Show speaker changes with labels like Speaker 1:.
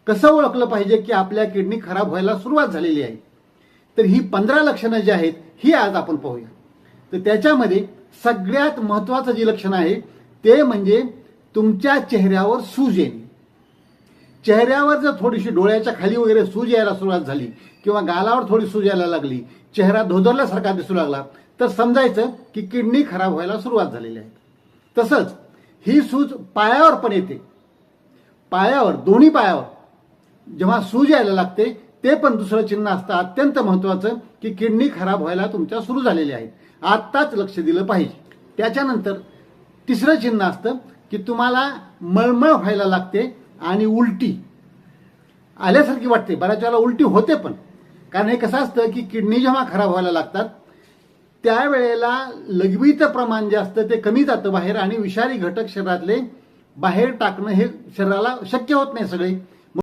Speaker 1: कसं ओळखलं पाहिजे की आपल्या किडनी खराब व्हायला सुरुवात झालेली आहे? तर ही 15 लक्षणं जी आहेत ही आज आपण पाहूया. तर त्याच्यामध्ये सगळ्यात महत्त्वाचं जी लक्षण आहे ते म्हणजे तुमच्या चेहऱ्यावर सूज येणे. चेहऱ्यावर जर थोडीशी डोळ्याच्या खाली वगैरे सूज यायला सुरुवात झाली किंवा गालावर थोडी सूज यायला लागली, चेहरा धोदरल्यासारखा दिसू लागला, तर समजायचं की किडनी खराब व्हायला सुरुवात झालेली आहे. तसंच ही सूज पायावर पण येते. पायावर, दोन्ही पायावर जेव्हा सूज यायला लागते ते पण दुसरं चिन्ह असतं अत्यंत महत्त्वाचं की किडनी खराब व्हायला तुमच्या सुरू झालेली आहे. आत्ताच लक्ष दिलं पाहिजे. त्याच्यानंतर तिसरं चिन्ह असतं की तुम्हाला मळमळ व्हायला लागते आणि उलटी आल्यासारखी वाटते. बऱ्याच वेळेला उलटी होते पण, कारण हे कसं असतं की किडनी जेव्हा खराब व्हायला लागतात त्यावेळेला लघवीचं प्रमाण जे असतं ते कमी जातं बाहेर आणि विषारी घटक शरीरातले बाहेर टाकणं हे शरीराला शक्य होत नाही सगळे.